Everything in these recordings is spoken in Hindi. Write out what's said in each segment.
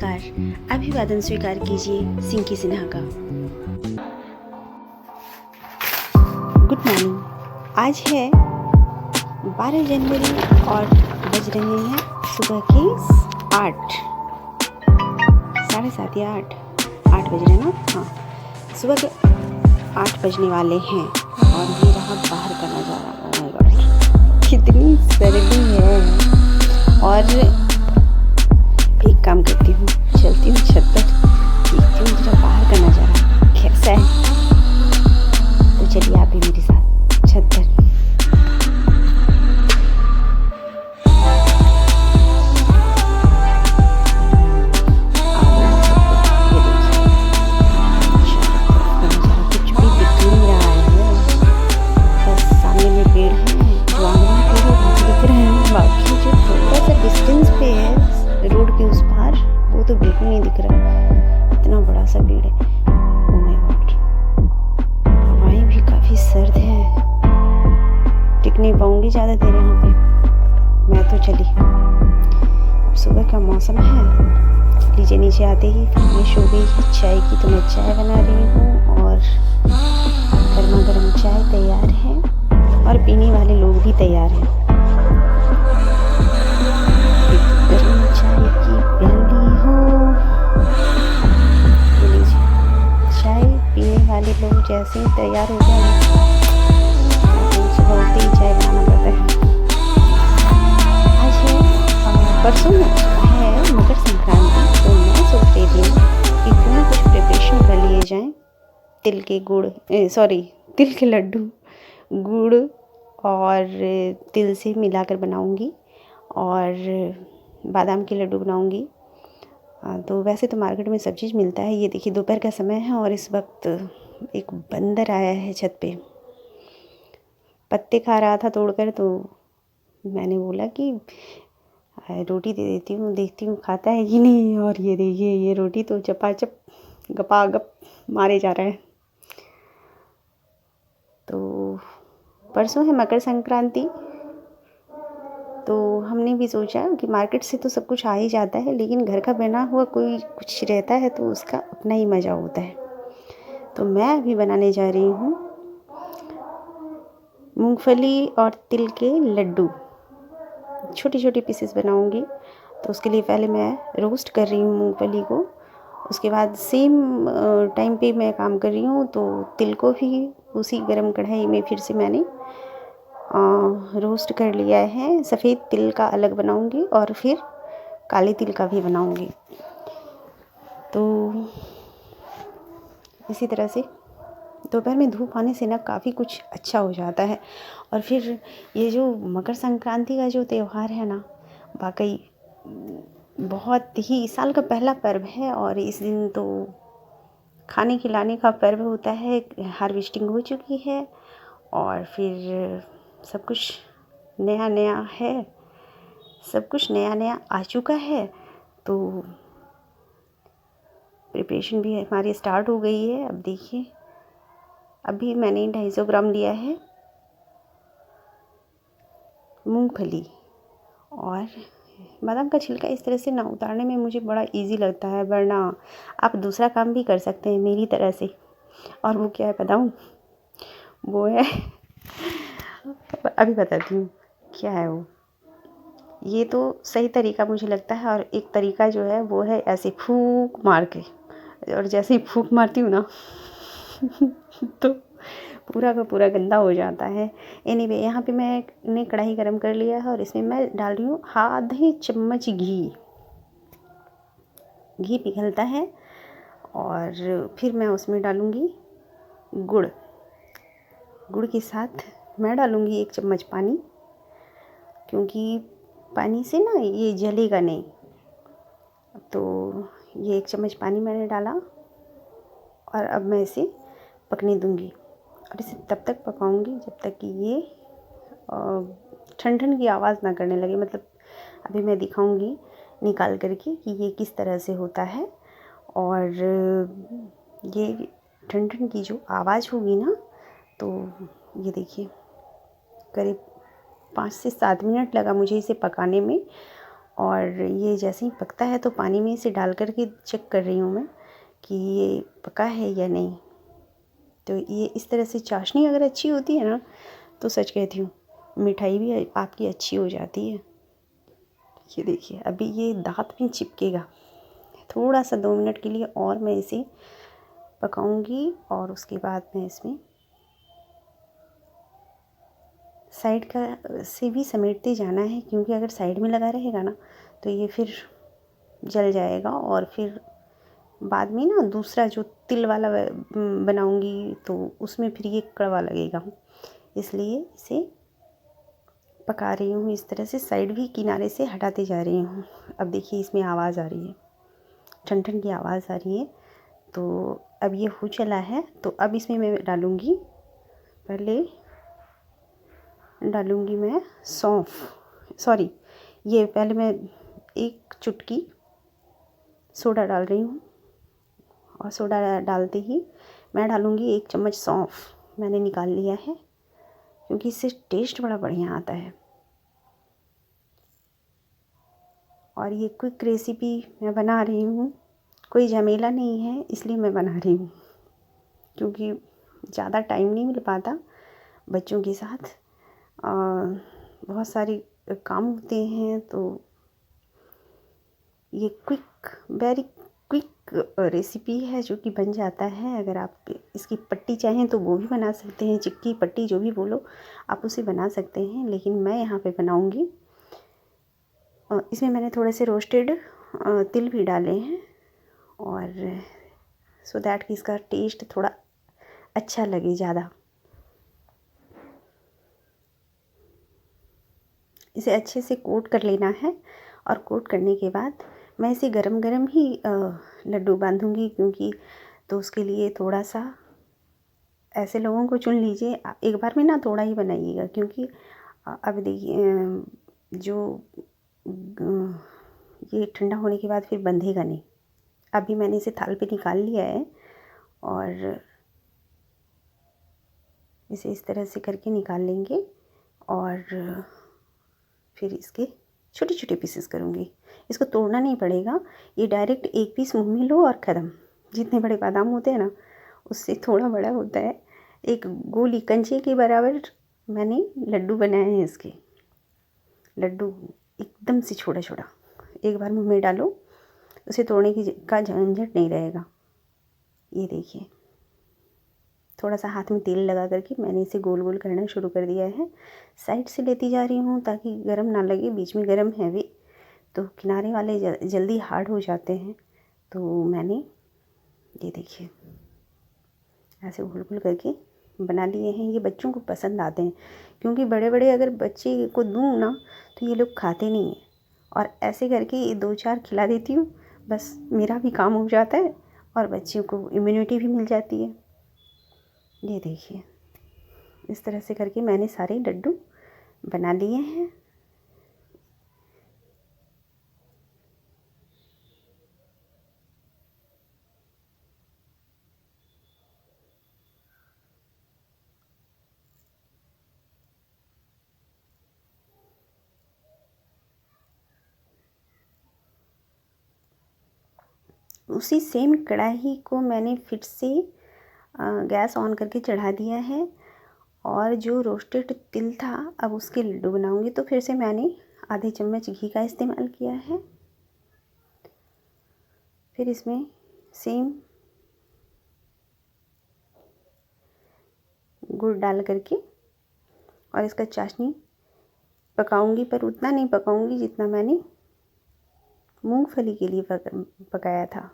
नमस्कार। अभिवादन स्वीकार कीजिए सिंकी सिन्हा का। Good morning. आज है 12 जनवरी और बज रहे हैं सुबह के 8, 7:30 या 8 बज रहे हैं ना। हाँ, सुबह के 8 बजने वाले हैं और ये रहा बाहर का नज़ारा। ओह माय गॉड, कितनी सर्दी है। और एक काम करती हूँ, चलती हूँ छत पर, देखती हूँ जरा बाहर का नज़ारा कैसा है। तो चलिए आप भी मेरे साथ छत पर। कुछ भी दिख नहीं रहा है, बस सामने में पेड़ हैं, जो आंगन में पेड़ है दिख रहे हैं। बाकी जो थोड़ा सा डिस्टेंस पे है रोड के उस पार, वो तो बिल्कुल नहीं दिख रहा। इतना बड़ा सा पेड़ है। ओह माय गॉड, हवाएं भी काफ़ी सर्द है। टिक नहीं पाऊंगी ज़्यादा देर यहाँ पे मैं तो। चली, सुबह का मौसम है। लीजिए नीचे आते ही फरमाइश हो गई है चाय की, तो मैं चाय बना रही हूँ और गर्मा गर्म चाय तैयार है और पीने वाले लोग भी तैयार हैं। गर्म चाय की प्याली हो, चाय पीने वाले लोग जैसे ही तैयार हो गए, सुबह उठते ही चाय बनाना पड़ता है। आज है परसों है मकर संक्रांति, तो मैं सोच रही थी कि क्यों ना कुछ प्रिपरेशन कर लिए जाएं। तिल के लड्डू गुड़ और तिल से मिलाकर बनाऊंगी और बादाम के लड्डू बनाऊंगी। तो वैसे तो मार्केट में सब चीज़ मिलता है। ये देखिए दोपहर का समय है और इस वक्त एक बंदर आया है छत पे, पत्ते खा रहा था तोड़कर। तो मैंने बोला कि रोटी दे देती हूँ, देखती हूँ खाता है कि नहीं। और ये देखिए, ये रोटी तो चपाचप गपागप मारे जा रहा है। तो परसों है मकर संक्रांति, तो हमने भी सोचा कि मार्केट से तो सब कुछ आ ही जाता है, लेकिन घर का बना हुआ कोई कुछ रहता है तो उसका अपना ही मज़ा होता है। तो मैं अभी बनाने जा रही हूँ मूंगफली और तिल के लड्डू। छोटी छोटी पीसेस बनाऊंगी। तो उसके लिए पहले मैं रोस्ट कर रही हूँ मूंगफली को। उसके बाद सेम टाइम पे मैं काम कर रही हूँ, तो तिल को भी उसी गरम कढ़ाई में फिर से मैंने रोस्ट कर लिया है। सफ़ेद तिल का अलग बनाऊंगी और फिर काले तिल का भी बनाऊंगी। तो इसी तरह से दोपहर में धूप आने से ना काफ़ी कुछ अच्छा हो जाता है। और फिर ये जो मकर संक्रांति का जो त्यौहार है ना, वाकई बहुत ही साल का पहला पर्व है। और इस दिन तो खाने खिलाने का पर्व होता है। हार्वेस्टिंग हो चुकी है और फिर सब कुछ नया नया है, सब कुछ नया नया आ चुका है। तो प्रिपरेशन भी हमारी स्टार्ट हो गई है। अब देखिए, अभी मैंने 250 ग्राम लिया है मूंगफली और बादाम का छिलका। इस तरह से ना उतारने में मुझे बड़ा इजी लगता है, वरना आप दूसरा काम भी कर सकते हैं मेरी तरह से। और वो क्या है बताऊं? वो है अभी बताती हूँ क्या है वो। ये तो सही तरीका मुझे लगता है, और एक तरीका जो है वो है ऐसे फूंक मार के। और जैसे ही फूंक मारती हूँ ना तो पूरा का पूरा गंदा हो जाता है। एनीवे, यहाँ पे मैंने कढ़ाई गरम कर लिया है और इसमें मैं डाल रही हूँ आधे चम्मच घी। घी पिघलता है और फिर मैं उसमें डालूँगी गुड़। गुड़ के साथ मैं डालूँगी 1 चम्मच पानी, क्योंकि पानी से ना ये जलेगा नहीं। तो ये 1 चम्मच पानी मैंने डाला और अब मैं इसे पकने दूँगी। और इसे तब तक पकाऊंगी जब तक कि ये ठंड ठंड की आवाज़ ना करने लगे। मतलब अभी मैं दिखाऊंगी निकाल करके कि ये किस तरह से होता है। और ये ठंड ठंड की जो आवाज़ होगी ना, तो ये देखिए करीब 5 से 7 मिनट लगा मुझे इसे पकाने में। और ये जैसे ही पकता है तो पानी में इसे डाल कर के चेक कर रही हूँ मैं कि ये पका है या नहीं। तो ये इस तरह से चाशनी अगर अच्छी होती है ना तो सच कहती हूँ मिठाई भी आपकी अच्छी हो जाती है। ये देखिए अभी ये दांत में चिपकेगा, थोड़ा सा 2 मिनट के लिए और मैं इसे पकाऊंगी और उसके बाद मैं इसमें साइड का से भी समेटते जाना है, क्योंकि अगर साइड में लगा रहेगा ना तो ये फिर जल जाएगा और फिर बाद में ना दूसरा जो तिल वाला बनाऊंगी तो उसमें फिर ये कड़वा लगेगा। इसलिए इसे पका रही हूँ इस तरह से, साइड भी किनारे से हटाते जा रही हूँ। अब देखिए इसमें आवाज़ आ रही है, ठन ठन की आवाज़ आ रही है। तो अब ये हो चला है, तो अब इसमें मैं डालूँगी, पहले डालूँगी मैं सौंफ, सॉरी ये पहले मैं 1 चुटकी सोडा डाल रही हूँ और सोडा डालते ही मैं डालूँगी 1 चम्मच सौंफ, मैंने निकाल लिया है क्योंकि इससे टेस्ट बड़ा बढ़िया आता है। और ये क्विक रेसिपी मैं बना रही हूँ, कोई झमेला नहीं है इसलिए मैं बना रही हूँ, क्योंकि ज़्यादा टाइम नहीं मिल पाता बच्चों के साथ, बहुत सारे काम होते हैं। तो ये वेरी क्विक रेसिपी है जो कि बन जाता है। अगर आप इसकी पट्टी चाहें तो वो भी बना सकते हैं, चिक्की पट्टी जो भी बोलो आप उसे बना सकते हैं, लेकिन मैं यहाँ पे बनाऊँगी। इसमें मैंने थोड़े से रोस्टेड तिल भी डाले हैं और सो दैट कि इसका टेस्ट थोड़ा अच्छा लगे ज़्यादा। इसे अच्छे से कोट कर लेना है और कोट करने के बाद मैं इसे गरम गरम ही लड्डू बांधूंगी, क्योंकि तो उसके लिए थोड़ा सा ऐसे लोगों को चुन लीजिए, एक बार में ना थोड़ा ही बनाइएगा, क्योंकि अब देखिए जो ये ठंडा होने के बाद फिर बंधेगा नहीं। अभी मैंने इसे थाल पे निकाल लिया है और इसे इस तरह से करके निकाल लेंगे और फिर इसके छोटे छोटे पीसेस करूँगी। इसको तोड़ना नहीं पड़ेगा, ये डायरेक्ट एक पीस मुँह में लो और ख़त्म। जितने बड़े बादाम होते हैं ना उससे थोड़ा बड़ा होता है, एक गोली कंचे के बराबर मैंने लड्डू बनाए हैं। इसके लड्डू एकदम से छोटा छोटा, एक बार मुँह में डालो उसे तोड़ने का झंझट नहीं रहेगा। ये देखिए थोड़ा सा हाथ में तेल लगा करके मैंने इसे गोल गोल करना शुरू कर दिया है। साइड से लेती जा रही हूँ ताकि गरम ना लगे, बीच में गरम है भी तो किनारे वाले जल्दी हार्ड हो जाते हैं। तो मैंने ये देखिए ऐसे गोल गोल करके बना लिए हैं। ये बच्चों को पसंद आते हैं, क्योंकि बड़े बड़े अगर बच्चे को दूँ ना तो ये लोग खाते नहीं हैं, और ऐसे करके 2-4 खिला देती हूँ, बस मेरा भी काम हो जाता है और बच्चों को इम्यूनिटी भी मिल जाती है। ये देखिए इस तरह से करके मैंने सारे लड्डू बना लिए हैं। उसी सेम कढ़ाई को मैंने फिर से गैस ऑन करके चढ़ा दिया है और जो रोस्टेड तिल था अब उसके लड्डू बनाऊंगी। तो फिर से मैंने आधे चम्मच घी का इस्तेमाल किया है। फिर इसमें सेम गुड़ डाल करके और इसका चाशनी पकाऊंगी, पर उतना नहीं पकाऊंगी जितना मैंने मूंगफली के लिए पकाया था,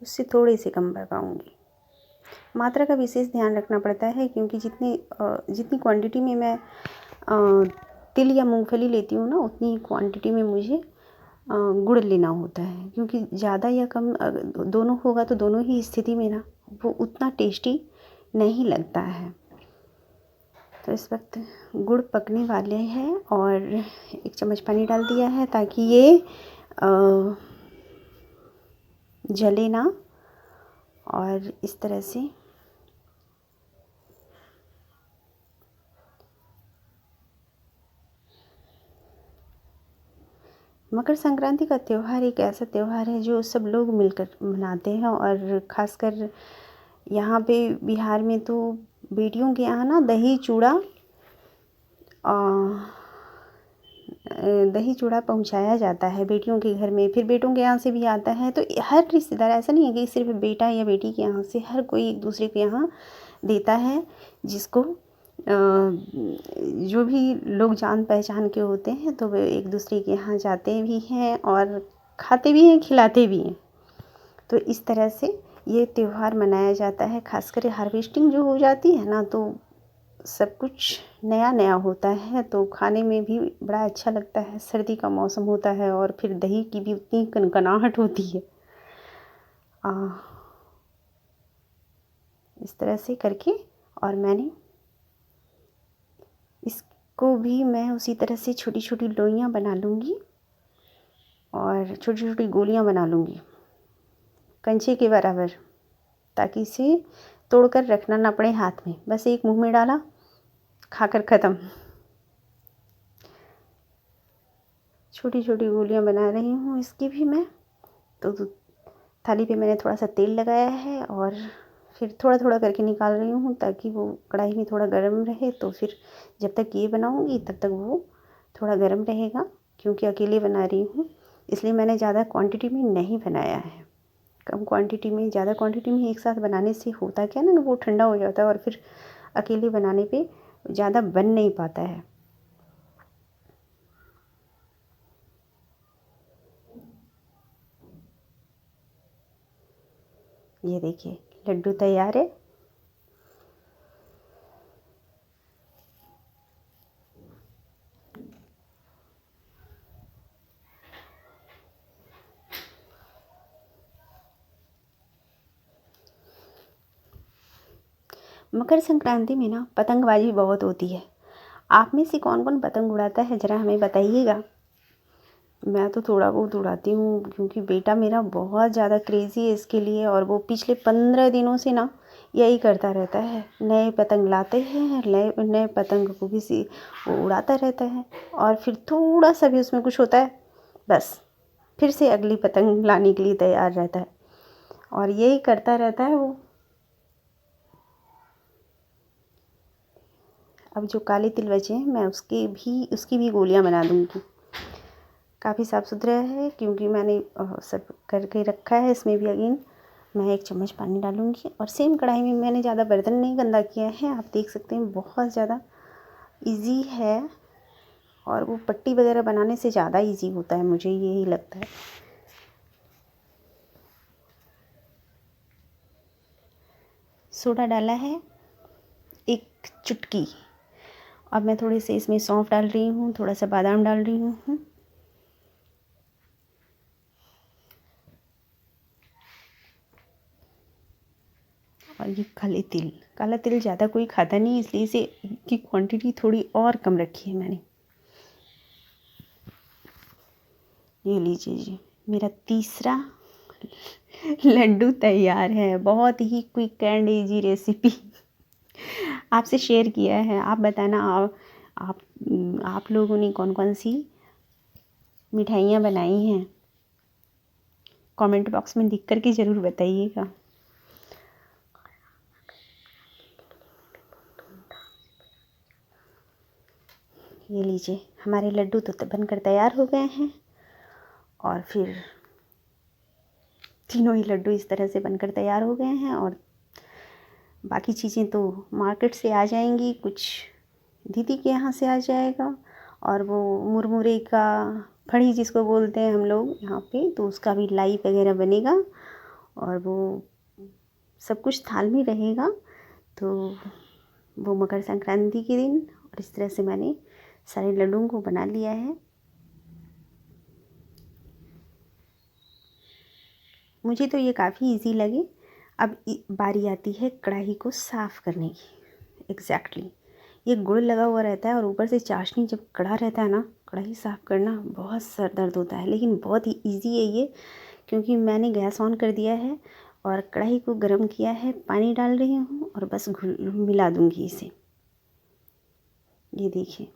उससे थोड़े से कम पकाऊंगी। मात्रा का विशेष ध्यान रखना पड़ता है, क्योंकि जितनी क्वांटिटी में मैं तिल या मूंगफली लेती हूँ ना उतनी ही क्वांटिटी में मुझे गुड़ लेना होता है, क्योंकि ज़्यादा या कम दोनों होगा तो दोनों ही स्थिति में ना वो उतना टेस्टी नहीं लगता है। तो इस वक्त गुड़ पकने वाले हैं और 1 चम्मच पानी डाल दिया है ताकि ये जले ना, और इस तरह से मकर संक्रांति का त्यौहार एक ऐसा त्यौहार है जो सब लोग मिलकर मनाते हैं, और ख़ासकर यहाँ पे बिहार में तो बेटियों के यहाँ ना दही चूड़ा पहुँचाया जाता है बेटियों के घर में, फिर बेटों के यहाँ से भी आता है। तो हर रिश्तेदार, ऐसा नहीं है कि सिर्फ बेटा या बेटी के यहाँ से, हर कोई एक दूसरे के यहाँ देता है, जिसको जो भी लोग जान पहचान के होते हैं तो वे एक दूसरे के यहाँ जाते भी हैं और खाते भी हैं, खिलाते भी हैं। तो इस तरह से ये त्यौहार मनाया जाता है। खासकर हार्वेस्टिंग जो हो जाती है ना, तो सब कुछ नया नया होता है, तो खाने में भी बड़ा अच्छा लगता है। सर्दी का मौसम होता है और फिर दही की भी उतनी कनकनाहट होती है। इस तरह से करके, और मैंने इसको भी मैं उसी तरह से छोटी छोटी लोइयाँ बना लूँगी और छोटी छोटी गोलियाँ बना लूँगी कंचे के बराबर, ताकि इसे तोड़कर रखना ना पड़े हाथ में। बस एक मुंह में डाला, खाकर ख़त्म। छोटी छोटी गोलियाँ बना रही हूँ इसकी भी मैं। तो थाली पे मैंने थोड़ा सा तेल लगाया है और फिर थोड़ा थोड़ा करके निकाल रही हूँ, ताकि वो कढ़ाई में थोड़ा गर्म रहे। तो फिर जब तक ये बनाऊँगी तब तक वो थोड़ा गर्म रहेगा, क्योंकि अकेले बना रही हूँ, इसलिए मैंने ज़्यादा क्वांटिटी में नहीं बनाया है। कम क्वांटिटी में, ज़्यादा क्वांटिटी में एक साथ बनाने से होता क्या ना, कि वो ठंडा हो जाता है और फिर अकेले बनाने पे ज़्यादा बन नहीं पाता है। ये देखिए लड्डू तैयार है। मकर संक्रांति में ना पतंगबाजी बहुत होती है। आप में से कौन कौन पतंग उड़ाता है, ज़रा हमें बताइएगा। मैं तो थोड़ा बहुत उड़ाती हूँ, क्योंकि बेटा मेरा बहुत ज़्यादा क्रेज़ी है इसके लिए, और वो पिछले 15 दिनों से ना यही करता रहता है। नए पतंग लाते हैं, नए नए पतंग को किसी वो उड़ाता रहता है, और फिर थोड़ा सा भी उसमें कुछ होता है, बस फिर से अगली पतंग लाने के लिए तैयार रहता है, और यही करता रहता है वो। अब जो काले तिल बचे हैं, मैं उसकी भी गोलियां बना दूँगी। काफ़ी साफ़ सुथरा है, क्योंकि मैंने सब करके रखा है। इसमें भी अगेन मैं 1 चम्मच पानी डालूँगी, और सेम कढ़ाई में मैंने ज़्यादा बर्तन नहीं गंदा किया है। आप देख सकते हैं बहुत ज़्यादा इजी है, और वो पट्टी वगैरह बनाने से ज़्यादा इजी होता है, मुझे यही लगता है। सोडा डाला है 1 चुटकी। अब मैं थोड़े से इसमें सौंफ डाल रही हूँ, थोड़ा सा बादाम डाल रही हूँ, और ये काला तिल ज़्यादा कोई खाता नहीं, इसलिए इसे की क्वांटिटी थोड़ी और कम रखी है मैंने। ये लीजिए जी, मेरा तीसरा लड्डू तैयार है। बहुत ही क्विक एंड इजी रेसिपी आपसे शेयर किया है। आप बताना, आप लोगों ने कौन कौन सी मिठाइयाँ बनाई हैं, कमेंट बॉक्स में लिख करके ज़रूर बताइएगा। ये लीजिए, हमारे लड्डू तो बनकर तैयार हो गए हैं, और फिर तीनों ही लड्डू इस तरह से बनकर तैयार हो गए हैं, और बाकी चीज़ें तो मार्केट से आ जाएंगी, कुछ दीदी के यहाँ से आ जाएगा, और वो मुरमुरे का खड़ी जिसको बोलते हैं हम लोग यहाँ पे, तो उसका भी लाई वगैरह बनेगा, और वो सब कुछ थाल में रहेगा। तो वो मकर संक्रांति के दिन, और इस तरह से मैंने सारे लड्डुओं को बना लिया है। मुझे तो ये काफ़ी इजी लगे। अब बारी आती है कढ़ाई को साफ़ करने की। एग्जैक्टली ये गुड़ लगा हुआ रहता है, और ऊपर से चाशनी जब कड़ा रहता है ना, कढ़ाई साफ़ करना बहुत सर दर्द होता है, लेकिन बहुत ही इजी है ये, क्योंकि मैंने गैस ऑन कर दिया है और कढ़ाई को गर्म किया है। पानी डाल रही हूँ और बस मिला दूँगी इसे। ये देखिए,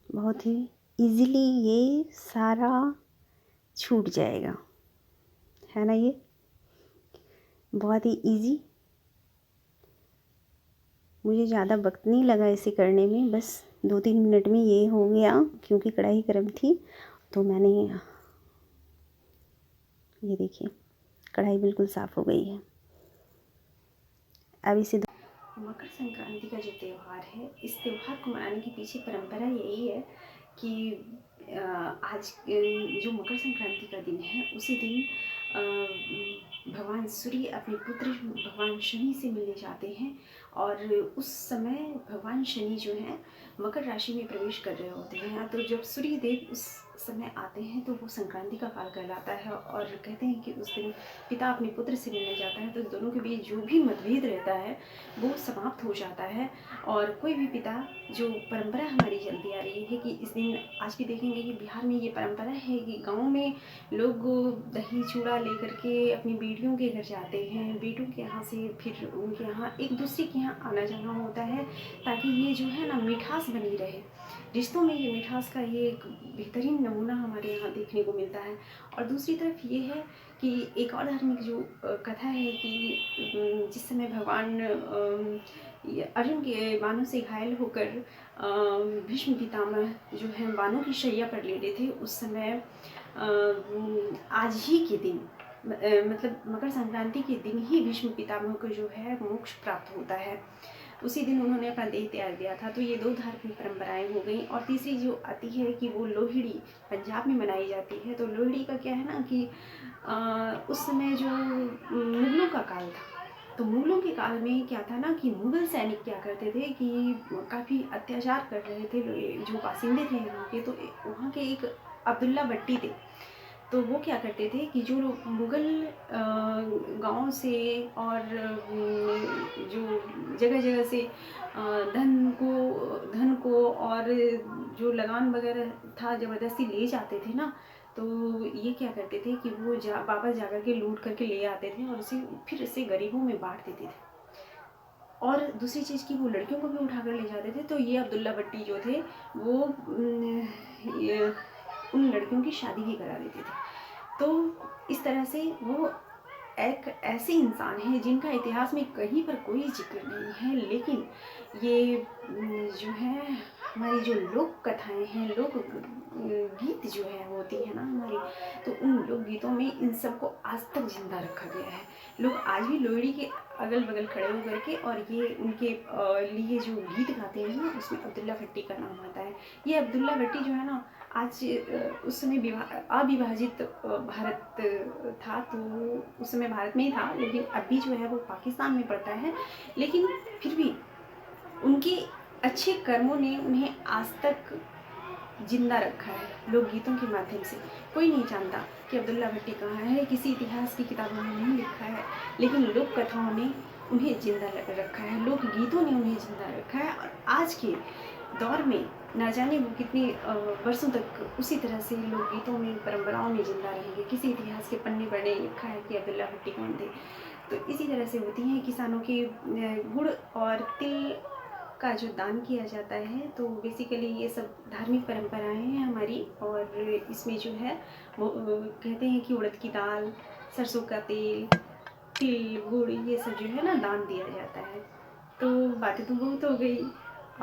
बहुत ही इजीली ये सारा छूट जाएगा, है ना। ये बहुत ही इजी, मुझे ज़्यादा वक्त नहीं लगा इसे करने में, बस 2-3 मिनट में ये हो गया। क्योंकि कढ़ाई गर्म थी तो मैंने, ये देखिए कढ़ाई बिल्कुल साफ़ हो गई है। अब इसे मकर संक्रांति का जो त्यौहार है, इस त्यौहार को मनाने के पीछे परंपरा यही है कि आज जो मकर संक्रांति का दिन है, उसी दिन भगवान सूर्य अपने पुत्र भगवान शनि से मिलने जाते हैं। और उस समय भगवान शनि जो हैं मकर राशि में प्रवेश कर रहे होते हैं। तो जब सूर्य देव उस समय आते हैं तो वो संक्रांति का काल कहलाता है। और कहते हैं कि उस दिन पिता अपने पुत्र से मिलने जाता है तो दोनों के बीच जो भी मतभेद रहता है वो समाप्त हो जाता है। और कोई भी पिता, जो परंपरा हमारी चलती आ रही है कि इस दिन, आज भी देखेंगे कि बिहार में ये परंपरा है कि गांव में लोग दही चूड़ा लेकर के अपनी बेटियों के घर जाते हैं, बेटों के यहाँ से फिर उनके यहाँ एक दूसरे के यहाँ आना जाना होता है, ताकि ये जो है ना मिठास बनी रहे। रिश्तों में ये मिठास का ये एक बेहतरीन नमूना हमारे यहाँ देखने को मिलता है। और दूसरी तरफ ये है कि एक और धार्मिक जो कथा है कि जिस समय भगवान अर्जुन के बाणों से घायल होकर भीष्म पितामह जो है बाणों की शैया पर लेटे थे, उस समय आज ही के दिन, मतलब मकर संक्रांति के दिन ही भीष्म पितामह को जो है मोक्ष प्राप्त होता है। उसी दिन उन्होंने अपना देह त्याग दिया था। तो ये 2 धार्मिक परंपराएं हो गई। और तीसरी जो आती है कि वो लोहड़ी पंजाब में मनाई जाती है। तो लोहड़ी का क्या है ना कि उस समय जो मुगलों का काल था, तो मुगलों के काल में क्या था ना कि मुगल सैनिक क्या करते थे कि काफ़ी अत्याचार कर रहे थे जो बासिंदे थे यहाँ के। तो वहाँ के एक अब्दुल्ला भट्टी थे, तो वो क्या करते थे कि जो मुग़ल गाँव से और जो जगह जगह से धन को और जो लगान वगैरह था ज़बरदस्ती ले जाते थे ना, तो ये क्या करते थे कि वो वापस जाकर के लूट करके ले आते थे और उसे फिर से गरीबों में बांट देते थे। और दूसरी चीज़ कि वो लड़कियों को भी उठाकर ले जाते थे। तो ये अब्दुल्ला भट्टी जो थे वो उन लड़कियों की शादी भी करा देते थे। तो इस तरह से वो एक ऐसे इंसान हैं जिनका इतिहास में कहीं पर कोई जिक्र नहीं है, लेकिन ये जो है हमारी जो लोक कथाएं हैं, लोक गीत जो है होती है ना हमारी, तो उन लोक गीतों में इन सबको आज तक जिंदा रखा गया है। लोग आज भी लोहड़ी के अगल बगल खड़े होकर के और ये उनके लिए जो गीत गाते हैं ना, उसमें अब्दुल्ला भट्टी का नाम आता है। ये अब्दुल्ला भट्टी जो है ना, आज उस समय अविभाजित भारत था, तो उस समय भारत में ही था, लेकिन अभी जो है वो पाकिस्तान में पड़ता है। लेकिन फिर भी उनके अच्छे कर्मों ने उन्हें आज तक जिंदा रखा है लोकगीतों के माध्यम से। कोई नहीं जानता कि अब्दुल्ला भट्टी कहाँ है, किसी इतिहास की किताबों में नहीं लिखा है, लेकिन लोक कथाओं ने उन्हें जिंदा रखा है, लोकगीतों ने उन्हें जिंदा रखा है। और आज के दौर में ना जाने वो कितने वर्षों तक उसी तरह से लोकगीतों में, परंपराओं में जिंदा रहेंगे। किसी इतिहास के पन्ने पर नहीं लिखा है कि अब्दुल्ला भट्टी कौन थे। तो इसी तरह से होती हैं किसानों के गुड़ और तिल का जो दान किया जाता है। तो बेसिकली ये सब धार्मिक परंपराएं हैं हमारी। और इसमें जो है वो कहते हैं कि उड़द की दाल, सरसों का तेल, तिल, गुड़, ये सब जो है ना दान दिया जाता है। तो बातें तो बहुत हो गई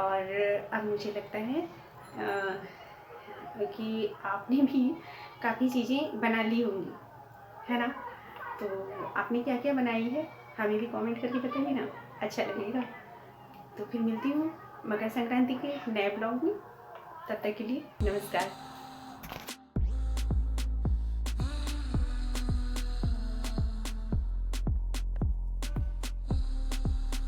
और अब मुझे लगता है कि आपने भी काफ़ी चीज़ें बना ली होंगी, है ना। तो आपने क्या क्या बनाई है हमें भी कमेंट करके बताइए ना, अच्छा लगेगा। तो फिर मिलती हूँ मकर संक्रांति के नए ब्लॉग में। तब तक के लिए नमस्कार।